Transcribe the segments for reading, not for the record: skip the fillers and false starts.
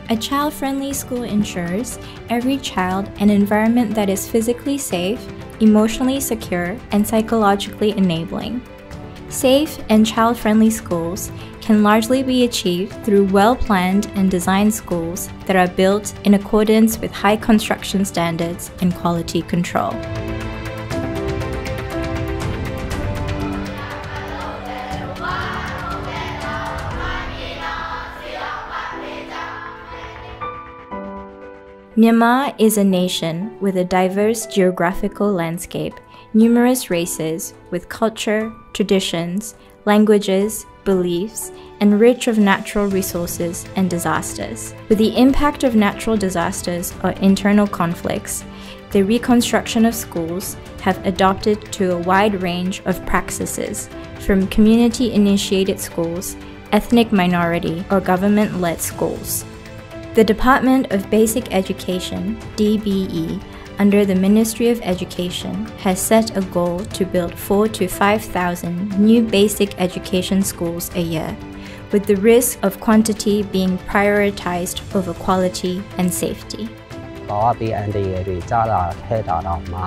A child-friendly school ensures every child an environment that is physically safe, emotionally secure, and psychologically enabling. Safe and child-friendly schools can largely be achieved through well-planned and designed schools that are built in accordance with high construction standards and quality control. Myanmar is a nation with a diverse geographical landscape, numerous races with culture, traditions, languages, beliefs, and rich of natural resources and disasters. With the impact of natural disasters or internal conflicts, the reconstruction of schools have adopted to a wide range of practices, from community-initiated schools, ethnic minority, or government-led schools. The Department of Basic Education, DBE, under the Ministry of Education, has set a goal to build 4,000 to 5,000 new basic education schools a year, with the risk of quantity being prioritized over quality and safety. ဘာဝပေးအန်တရတွေကြားလာခဲ့တာတော့မှ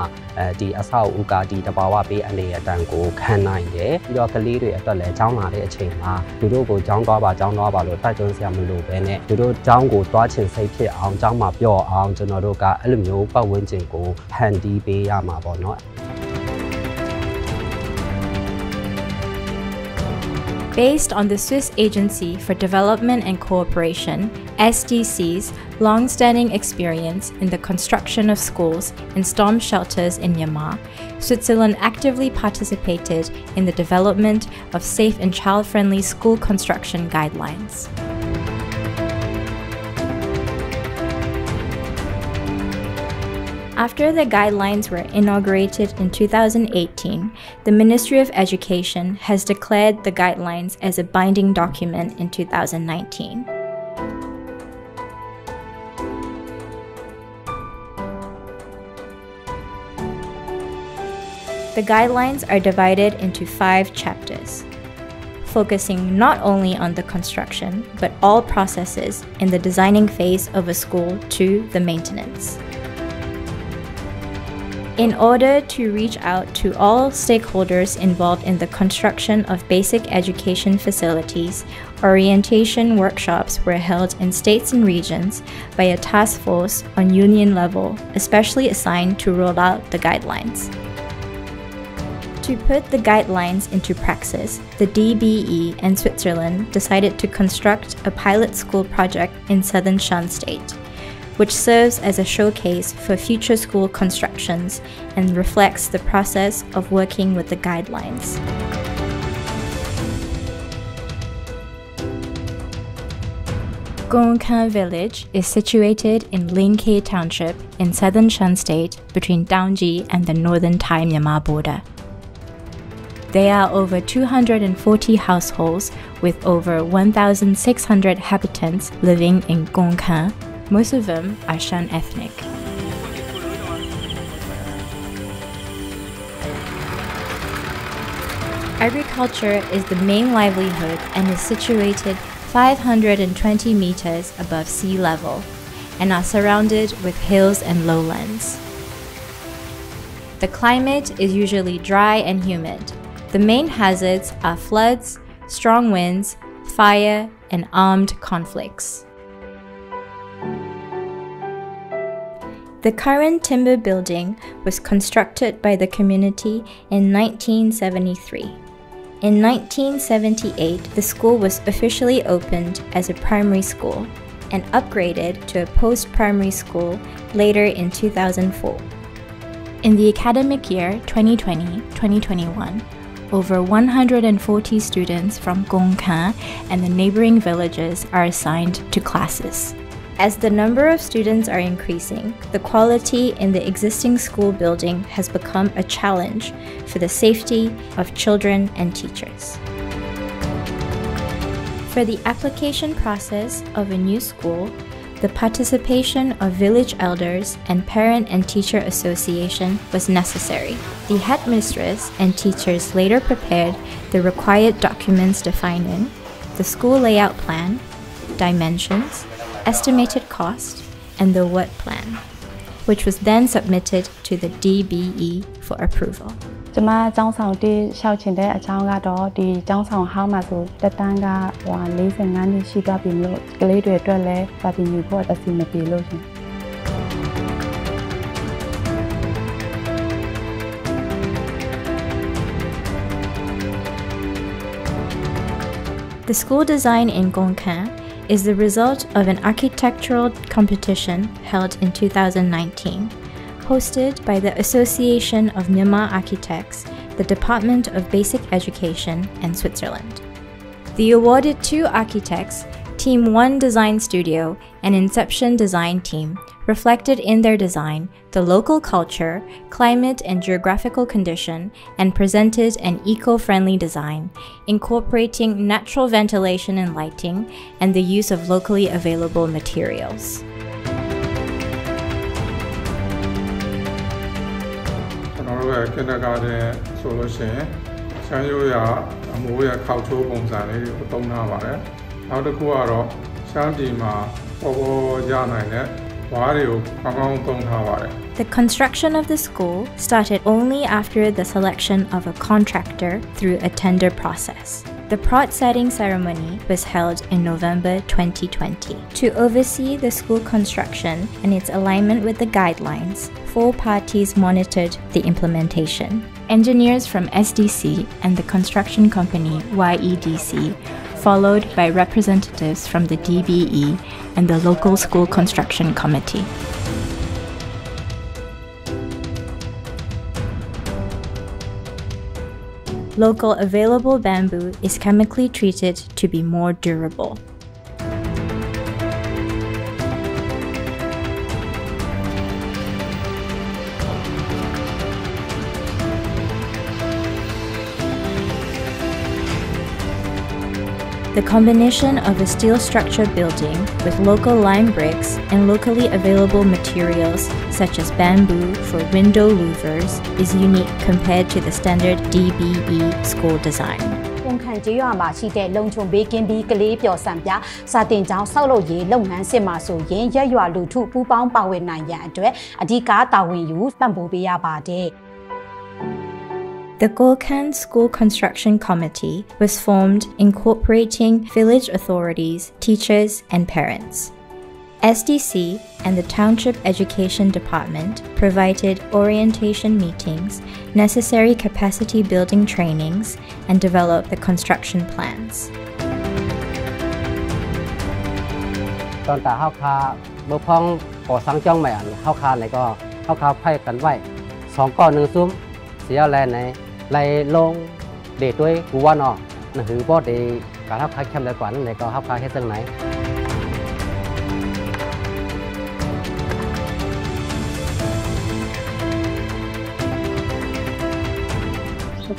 ဒီအဆောက်အဦကဒီတဘာဝပေးအန်တရတန်ကိုခံနိုင်တယ်ပြီးတော့ကလေးတွေအတွက်လည်းကျောင်းလာတဲ့အချိန်မှာသူတို့ကိုကျောင်းသွားပါလို့တိုက်တွန်းစရာမလိုဘဲနဲ့သူတို့ကျောင်းကိုသွားချင်စိတ်ဖြစ်အောင်ကျောင်းမှာပျော့အောင်ကျွန်တော်တို့ကအဲ့လိုမျိုးပတ်ဝန်းကျင်ကိုဖန်တီးပေးရမှာပေါ့နော် Based on the Swiss Agency for Development and Cooperation, SDC's long-standing experience in the construction of schools and storm shelters in Myanmar, Switzerland actively participated in the development of safe and child-friendly school construction guidelines. After the guidelines were inaugurated in 2018, the Ministry of Education has declared the guidelines as a binding document in 2019. The guidelines are divided into 5 chapters, focusing not only on the construction, but all processes in the designing phase of a school to the maintenance. In order to reach out to all stakeholders involved in the construction of basic education facilities, orientation workshops were held in states and regions by a task force on union level, especially assigned to roll out the guidelines. To put the guidelines into praxis, the DBE and Switzerland decided to construct a pilot school project in southern Shan State, which serves as a showcase for future school constructions and reflects the process of working with the guidelines. Gongkan Village is situated in Lingke Township in southern Shan State between Daungji and the northern Thai-Myanmar border. There are over 240 households with over 1,600 habitants living in Gongkan. Most of them are Shan ethnic. Agriculture is the main livelihood and is situated 520 meters above sea level and are surrounded with hills and lowlands. The climate is usually dry and humid. The main hazards are floods, strong winds, fire, and armed conflicts. The current timber building was constructed by the community in 1973. In 1978, the school was officially opened as a primary school and upgraded to a post-primary school later in 2004. In the academic year 2020-2021, over 140 students from Gongkan and the neighboring villages are assigned to classes. As the number of students are increasing, the quality in the existing school building has become a challenge for the safety of children and teachers. For the application process of a new school, the participation of village elders and parent and teacher association was necessary. The headmistress and teachers later prepared the required documents defining the school layout plan, dimensions, estimated cost and the work plan, which was then submitted to the DBE for approval. ကျမအကြောင်းဆောင်တိရှောက်ချင်တဲ့အကြောင်းကတော့ဒီအကြောင်းဆောင်ဟောင်းမှာဆိုတက်တန်းက45နှစ်ရှိသွားပြီလို့ကလေးတွေအတွက်လည်းပါတီညီဖို့အစီအမပြေလို့ရှင် The school design in Gongkan is the result of an architectural competition held in 2019, hosted by the Association of Myanmar Architects, the Department of Basic Education, and Switzerland. The awarded 2 architects, Team 1 Design Studio and Inception Design Team, reflected in their design the local culture, climate and geographical condition, and presented an eco-friendly design, incorporating natural ventilation and lighting and the use of locally available materials. Kindergarten solution, ဆန်းရိုးရအမိုးရခောက်ချိုးပုံစံလေးကိုသုံးထားပါတယ်။နောက်တစ်ခုကတော့ရှမ်းပြည်မှာပေါ်ပေါ်ရနိုင်တဲ့ဝါးတွေကိုကောင်းကောင်းသုံးထားပါတယ်။ The construction of the school started only after the selection of a contractor through a tender process. The prod setting ceremony was held in November 2020. To oversee the school construction and its alignment with the guidelines, 4 parties monitored the implementation. Engineers from SDC and the construction company YEDC, followed by representatives from the DBE and the local school construction committee. Local available bamboo is chemically treated to be more durable. The combination of a steel structure building with local lime bricks and locally available materials such as bamboo for window louvers is unique compared to the standard DBE school design. ဝန်ခံကြေးရွာမှာရှိတဲ့လုံခြုံဘေးကင်းပြီးကလေးပျော်ဆန်ပြစာတင်ကျောင်းဆောက်လုပ်ရေးလုပ်ငန်းစစ်မှာဆိုရင်ရက်ရွာလူထုပူးပေါင်းပါဝင်နိုင်ရန်အတွက်အဓိကတာဝန်ယူပံ့ပိုးပေးရပါတယ် The Gokhan School Construction Committee was formed incorporating village authorities, teachers, and parents. SDC and the Township Education Department provided orientation meetings, necessary capacity building trainings, and developed the construction plans. ตอนตาเฮาคาเมื่อพ้องก่อสร้างจ้องใหม่อันเฮาคาไหนก็เฮาคาไพ่กันไว้2ก้อน1ซุ้มเสียแลไหนไล่ลงเดทด้วยกูว่าเนาะนั่นคือบ่ได้การเฮาคาเข้มได้กว่านั้นไหนก็เฮาคาเฮ็ดจังไหน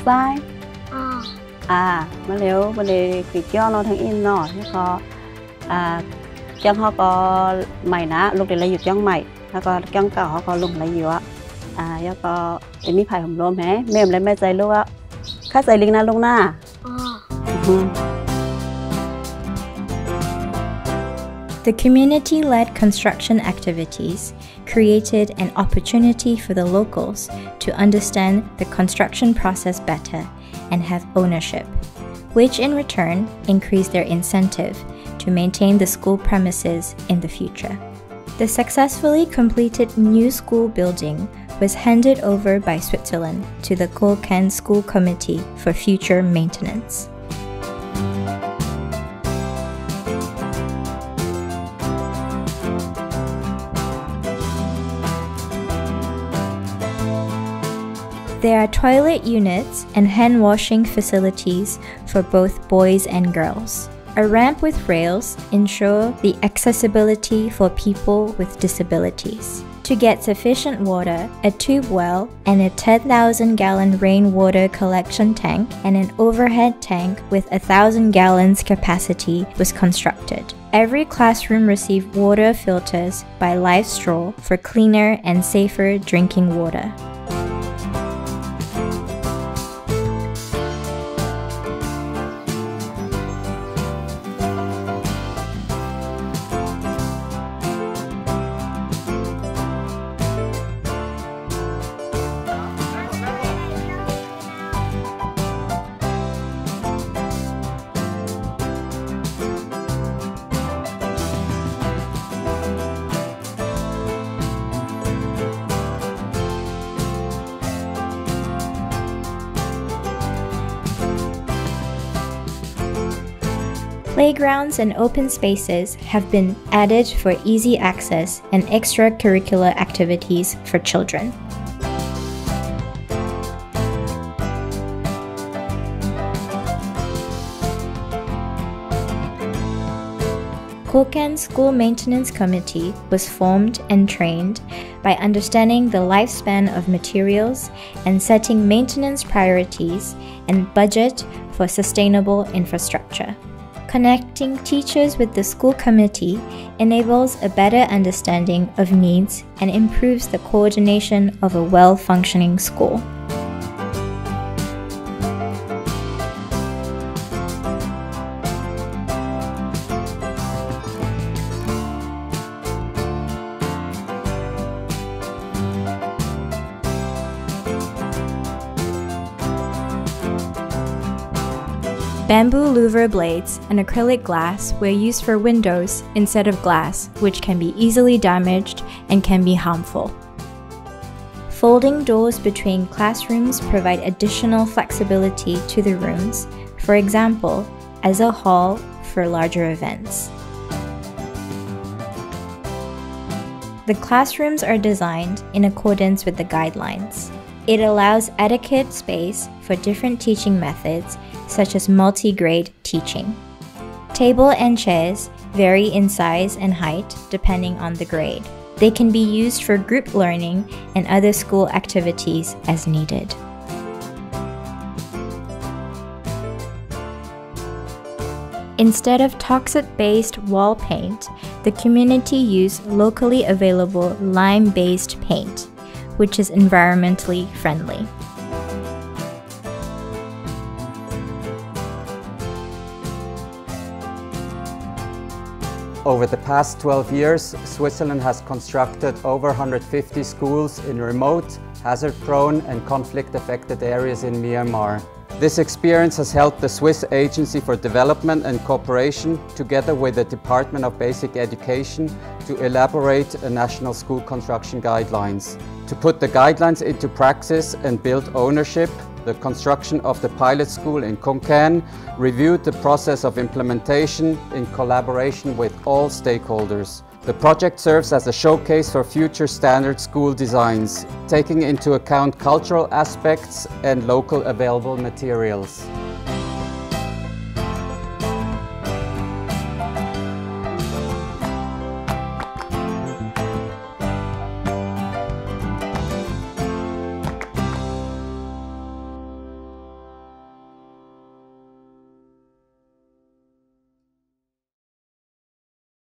sai mà nếu vấn đề cái cho nó thằng in nó thì có chân họ có mày ná lúc để lấy dục chân mày nó có chân cả họ có lùng lấy dục do có để mi phải hồng lôm hé mềm lấy mẹ dày luôn á khách dày linh na luôn na The community-led construction activities created an opportunity for the locals to understand the construction process better and have ownership, which in return increased their incentive to maintain the school premises in the future. The successfully completed new school building was handed over by Switzerland to the Gokhan School Committee for future maintenance. There are toilet units and hand washing facilities for both boys and girls. A ramp with rails ensure the accessibility for people with disabilities. To get sufficient water, a tube well and a 10,000-gallon rainwater collection tank and an overhead tank with 1,000 gallons capacity was constructed. Every classroom received water filters by live straw for cleaner and safer drinking water. Playgrounds and open spaces have been added for easy access and extracurricular activities for children. Kokan School Maintenance Committee was formed and trained by understanding the lifespan of materials and setting maintenance priorities and budget for sustainable infrastructure. Connecting teachers with the school committee enables a better understanding of needs and improves the coordination of a well-functioning school. Bamboo louver blades and acrylic glass were used for windows instead of glass, which can be easily damaged and can be harmful. Folding doors between classrooms provide additional flexibility to the rooms, for example, as a hall for larger events. The classrooms are designed in accordance with the guidelines. It allows adequate space for different teaching methods, such as multi-grade teaching. Table and chairs vary in size and height depending on the grade. They can be used for group learning and other school activities as needed. Instead of toxic-based wall paint, the community used locally available lime-based paint, which is environmentally friendly. Over the past 12 years, Switzerland has constructed over 150 schools in remote, hazard-prone and conflict-affected areas in Myanmar. This experience has helped the Swiss Agency for Development and Cooperation, together with the Department of Basic Education, to elaborate a national school construction guidelines. To put the guidelines into practice and build ownership, the construction of the pilot school in Konkan reviewed the process of implementation in collaboration with all stakeholders. The project serves as a showcase for future standard school designs, taking into account cultural aspects and local available materials.